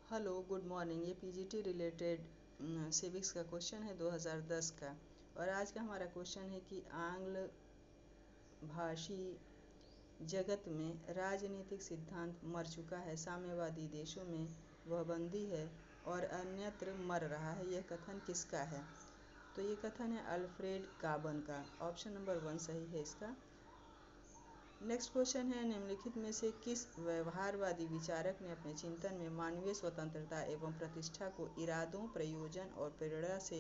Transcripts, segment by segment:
Hello good morning. ये PGT related civics का question है 2010 का। और आज का हमारा क्वेश्चन है कि आंग्ल भाषी जगत में राजनीतिक सिद्धांत मर चुका है, साम्यवादी देशों में वह बंदी है और अन्यत्र मर रहा है, यह कथन किसका है? तो ये कथन है अल्फ्रेड काबन का। ऑप्शन नंबर 1 सही है इसका। नेक्स्ट क्वेश्चन है, निम्नलिखित में से किस व्यवहारवादी विचारक ने अपने चिंतन में मानवीय स्वतंत्रता एवं प्रतिष्ठा को इरादों, प्रयोजन और प्रेरणा से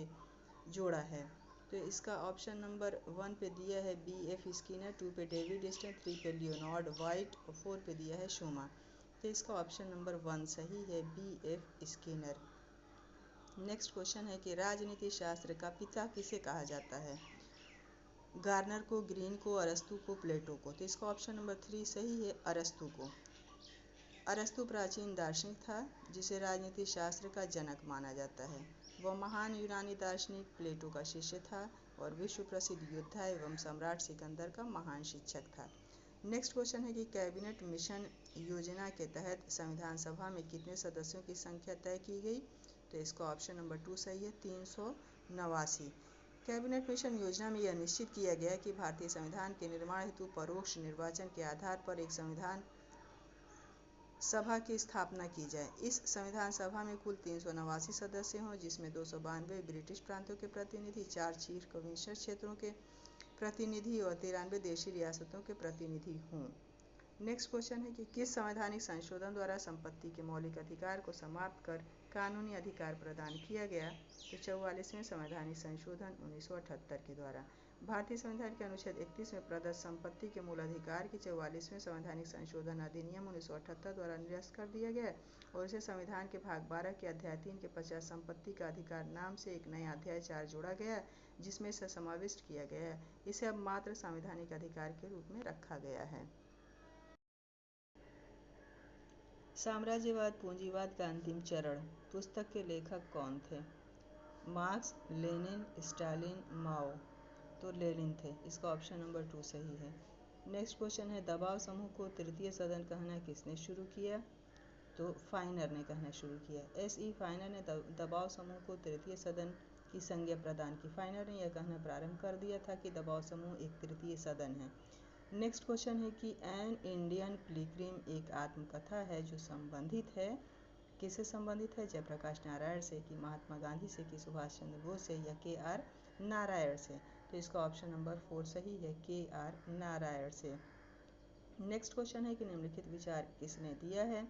जोड़ा है? तो इसका ऑप्शन नंबर 1 पे दिया है B.F. स्किनर, 2 पे डेविड ईस्टन, 3 पे लियोनार्ड वाइट और 4 पे दिया है शूमा। तो इसका ऑप्शन नंबर 1 सही है, B.F. स्किनर। नेक्स्ट क्वेश्चन है कि राजनीति शास्त्र का पिता किसे कहा जाता है? गार्नर को, ग्रीन को, अरस्तु को, प्लेटो को। तो इसका ऑप्शन नंबर 3 सही है, अरस्तु को। अरस्तु प्राचीन दार्शनिक था जिसे राजनीति शास्त्र का जनक माना जाता है। वह महान यूनानी दार्शनिक प्लेटो का शिष्य था और विश्व प्रसिद्ध योद्धा एवं सम्राट सिकंदर का महान शिक्षक था। नेक्स्ट क्वेश्चन है कि कैबिनेट मिशन योजना के तहत संविधान सभा में कितने सदस्यों की संख्या तय की गई? तो इसका ऑप्शन नंबर 2 सही है, 389। कैबिनेट मिशन योजना में यह निश्चित किया गया कि भारतीय संविधान के निर्माण हेतु परोक्ष निर्वाचन के आधार पर एक संविधान सभा की स्थापना की जाए। इस संविधान सभा में कुल 389 सदस्य हों, जिसमें 292 ब्रिटिश प्रांतों के प्रतिनिधि, 4 चीफ कमिश्नर क्षेत्रों के प्रतिनिधि और 93 देशी रियासतों के प्रतिनिधि हों। नेक्स्ट क्वेश्चन है कि किस संवैधानिक संशोधन द्वारा संपत्ति के मौलिक अधिकार को समाप्त कर कानूनी अधिकार प्रदान किया गया? तो 44वें संवैधानिक संशोधन 1978 के द्वारा। भारतीय संविधान के अनुच्छेद 31 में प्रदत्त संपत्ति के मूल अधिकार की 44वें संवैधानिक संशोधन अधिनियम 1978 द्वारा निरस्त कर दिया गया और इसे संविधान के भाग 12 के अध्याय 3 के पश्चात संपत्ति का अधिकार नाम से एक नया अध्याय 4 जोड़ा गया, जिसमें इसे समाविष्ट किया गया। इसे अब मात्र संवैधानिक अधिकार के रूप में रखा गया है। साम्राज्यवाद पूंजीवाद का अंतिम चरण पुस्तक के लेखक कौन थे? मार्क्स, लेनिन, स्टालिन, माओ। तो लेनिन थे। इसका ऑप्शन नंबर 2 सही है। नेक्स्ट क्वेश्चन है, दबाव समूह को तृतीय सदन कहना किसने शुरू किया? तो फाइनर ने कहना शुरू किया। S.E. फाइनर ने दबाव समूह को तृतीय सदन की संज्ञा प्रदान की। फाइनर ने यह कहना प्रारंभ कर दिया था कि दबाव समूह एक तृतीय सदन है। नेक्स्ट क्वेश्चन है कि एन इंडियन पिलग्रिम एक आत्मकथा है जो संबंधित है, किससे संबंधित है? जयप्रकाश नारायण से, कि महात्मा गांधी से, कि सुभाष चंद्र बोस से, या के.आर. नारायण से। तो इसका ऑप्शन नंबर 4 सही है, के.आर. नारायण से। नेक्स्ट क्वेश्चन है कि निम्नलिखित विचार किसने दिया है?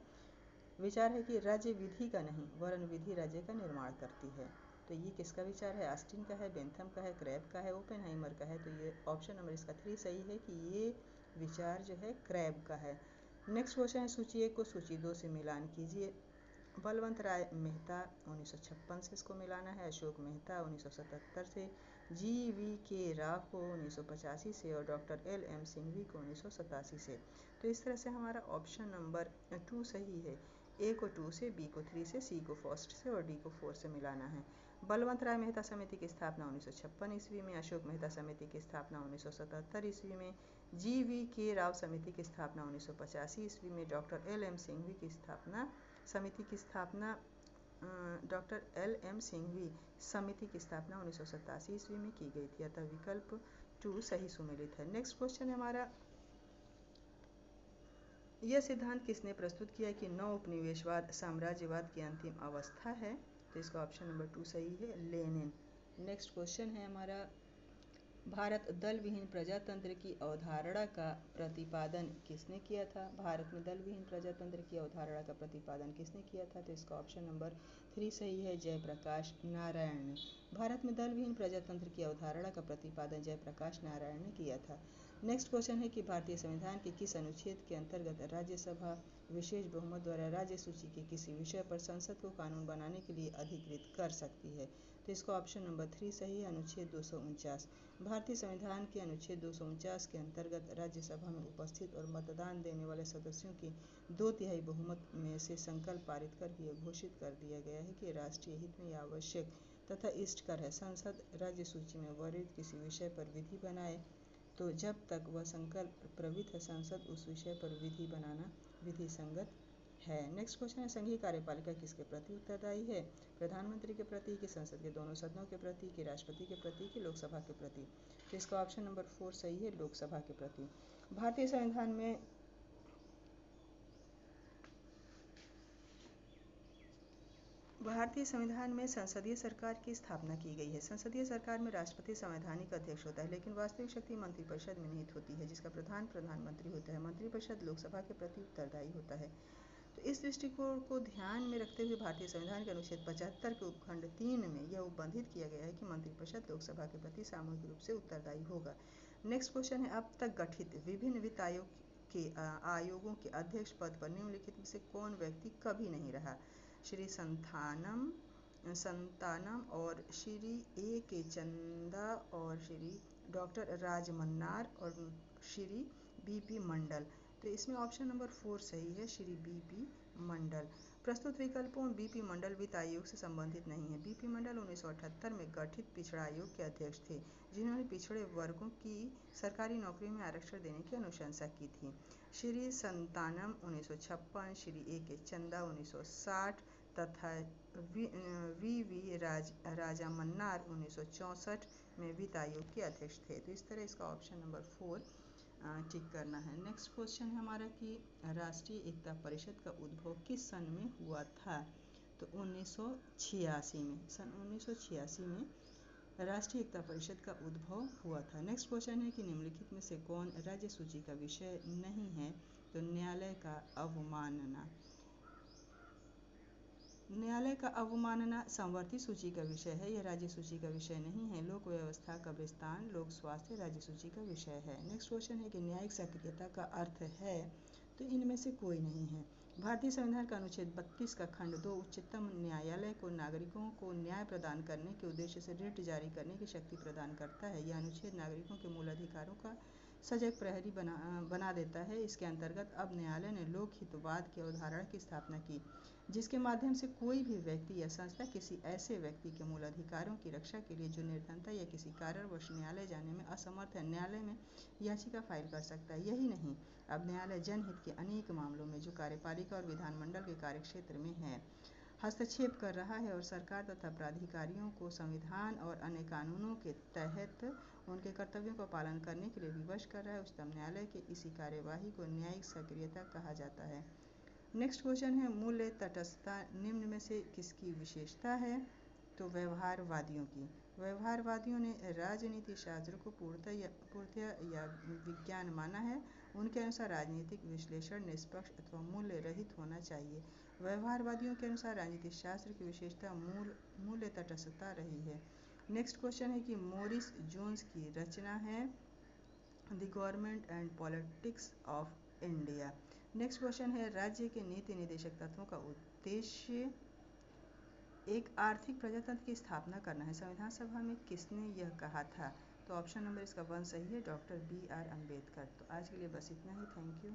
विचार है कि राज्य विधि का नहीं वरन विधि राज्य का निर्माण करती है। तो ये किसका विचार है? ऑस्टिन का है, बेंथम का है, क्रैब का है, ओपेनहाइमर का है। तो ये ऑप्शन नंबर इसका 3 सही है कि ये विचार जो है क्रैब का है। नेक्स्ट क्वेश्चन है, सूची 1 को सूची 2 से मिलान कीजिए। बलवंत राय मेहता 1956 से इसको मिलाना है, अशोक मेहता 1977 से, G.V.K. राव को 1985 से और डॉक्टर L.M. सिंघवी को 1987 से। तो इस तरह से हमारा ऑप्शन नंबर 2 सही है। A को 2 से, B को 3 से, C को फर्स्ट से और D को 4 से मिलाना है। बलवंत राय मेहता समिति की स्थापना 1956 ईस्वी में, अशोक मेहता समिति की स्थापना 1977 ईस्वी में, G.V.K. राव समिति की स्थापना 1985 ईस्वी में, डॉक्टर L.M. सिंघवी की स्थापना समिति की स्थापना डॉक्टर L.M. सिंघवी समिति की स्थापना 1987 ईस्वी में की गई थी। अतः विकल्प 2 सही सुमेलित है। नेक्स्ट क्वेश्चन है हमारा, यह सिद्धांत किसने प्रस्तुत किया कि नव उपनिवेशवाद साम्राज्यवाद की अंतिम अवस्था है? तो इसका ऑप्शन नंबर 2 सही है, लेनिन। नेक्स्ट क्वेश्चन है हमारा, भारत दल विहीन प्रजातंत्र की अवधारणा का प्रतिपादन किसने किया था? भारत में दल विहीन प्रजातंत्र की अवधारणा का प्रतिपादन किसने किया था? तो इसका ऑप्शन नंबर 3 सही है, जयप्रकाश नारायण ने। भारत में दल विहीन प्रजातंत्र की अवधारणा का प्रतिपादन जयप्रकाश नारायण ने किया था। नेक्स्ट क्वेश्चन है कि भारतीय संविधान के किस अनुच्छेद के अंतर्गत राज्यसभा विशेष बहुमत द्वारा राज्य सूची के किसी विषय पर संसद को कानून बनाने के लिए अधिकृत कर सकती है? तो इसका ऑप्शन नंबर 3 सही है, अनुच्छेद 249। भारतीय संविधान के अनुच्छेद 249 के अंतर्गत राज्यसभा में उपस्थित और मतदान देने वाले सदस्यों की 2/3 बहुमत में से संकल्प पारित करके यह घोषित कर दिया गया है कि राष्ट्रीय हित में यह आवश्यक तथा इष्टकर है, संसद राज्य सूची में वर्णित किसी विषय पर विधि बनाए तो जब तक वह संकल्प प्रवृत्त है, संसद उस विषय पर विधि बनाना विधि संगत है। नेक्स्ट क्वेश्चन है संघीय कार्यपालिका किसके प्रति उत्तरदायी है? प्रधानमंत्री के प्रति, कि संसद के दोनों सदनों के प्रति, कि राष्ट्रपति के प्रति, कि लोकसभा के प्रति? तो इसका ऑप्शन नंबर 4 सही है, लोकसभा के प्रति। भारतीय संविधान में संसदीय सरकार की स्थापना की गई है। संसदीय सरकार में राष्ट्रपति संवैधानिक अध्यक्ष होता है, लेकिन वास्तविक शक्ति मंत्रिपरिषद में निहित होती है, जिसका प्रधान प्रधानमंत्री होता है। मंत्रिपरिषद लोकसभा के प्रति उत्तरदायी होता है। तो इस दृष्टिकोण को ध्यान में रखते हुए भारतीय संविधान के अनुच्छेद 75 के उपखंड 3 में यह उपबंधित किया गया है कि मंत्रिपरिषद लोकसभा के प्रति सामूहिक रूप से उत्तरदायी होगा। नेक्स्ट क्वेश्चन है अब तक गठित विभिन्न वित्त आयोगों के अध्यक्ष पद पर निम्नलिखित में से कौन व्यक्ति कभी नहीं रहा? श्री संतानम और श्री ए के चंदा और श्री डॉक्टर राजमन्नार और श्री बीपी मंडल। तो इसमें ऑप्शन नंबर 4 सही है, श्री बीपी मंडल। प्रस्तुत विकल्पों में बीपी मंडल वित्त आयोग से संबंधित नहीं है। बीपी मंडल 1978 में गठित पिछड़ा आयोग के अध्यक्ष थे, जिन्होंने पिछड़े वर्गों की सरकारी नौकरी में आरक्षण देने की अनुशंसा की थी। श्री संतानम 1956, श्री ए के चंदा 1960 तथा वी राजामन्नार 1964 में वित्त आयोग के अध्यक्ष थे। तो इस तरह इसका ऑप्शन नंबर 4 टिक करना है। नेक्स्ट क्वेश्चन है हमारा कि राष्ट्रीय एकता परिषद का उद्भव किस सन में हुआ था? तो 1986 में, सन 1986 में राष्ट्रीय एकता परिषद का उद्भव हुआ था। नेक्स्ट क्वेश्चन है कि निम्नलिखित में से कौन राज्य सूची का विषय नहीं है? तो न्यायालय का अवमानना। न्यायालय का अवमानना संवर्ती सूची का विषय है, यह राज्य सूची का विषय नहीं है। लोक व्यवस्था, कब्रिस्तान, लोक स्वास्थ्य राज्य सूची का विषय है। नेक्स्ट क्वेश्चन है कि न्यायिक सक्रियता का अर्थ है? तो इनमें से कोई नहीं है। भारतीय संविधान का अनुच्छेद 32 का खंड 2 उच्चतम न्यायालय को नागरिकों को न्याय प्रदान करने के उद्देश्य से रिट जारी करने की शक्ति प्रदान करता है। यह अनुच्छेद नागरिकों के मूल अधिकारों का सजग प्रहरी बना देता है। इसके अंतर्गत अब न्यायालय ने लोकहितवाद की अवधारणा की स्थापना की, जिसके माध्यम से कोई भी व्यक्ति या संस्था किसी ऐसे व्यक्ति के मूल अधिकारों की रक्षा के लिए जो निर्धनता या किसी कारणवश न्यायालय जाने में असमर्थ है, न्यायालय में याचिका फाइल कर सकता है। यही नहीं, अब न्यायालय जनहित के अनेक मामलों में जो कार्यपालिका और विधानमंडल के कार्यक्षेत्र में है, हस्तक्षेप कर रहा है और सरकार तथा प्राधिकारियों को संविधान और अन्य कानूनों के तहत उनके कर्तव्यों का पालन करने के लिए विवश कर रहा है। उच्चतम न्यायालय के इसी कार्यवाही को न्यायिक सक्रियता कहा जाता है। नेक्स्ट क्वेश्चन है मूल्य तटस्थता निम्न में से किसकी विशेषता है? तो व्यवहारवादियों की। व्यवहारवादियों ने राजनीति शास्त्र को पूर्णतः या विज्ञान माना है। उनके अनुसार राजनीतिक विश्लेषण निष्पक्ष अथवा मूल्य रहित होना चाहिए। व्यवहारवादियों के अनुसार राजनीतिक शास्त्र की विशेषता मूल्य तटस्थता रही है। नेक्स्ट क्वेश्चन है कि मॉरिस जोन्स की रचना है the government and politics of India. Next question है राज्य के नीति निदेशक तत्वों का उद्देश्य एक आर्थिक प्रजातंत्र की स्थापना करना है। संविधान सभा में किसने यह कहा था? तो ऑप्शन नंबर इसका 1 सही है, डॉक्टर BR अम्बेडकर। तो आज के लिए बस इतना ही। Thank you.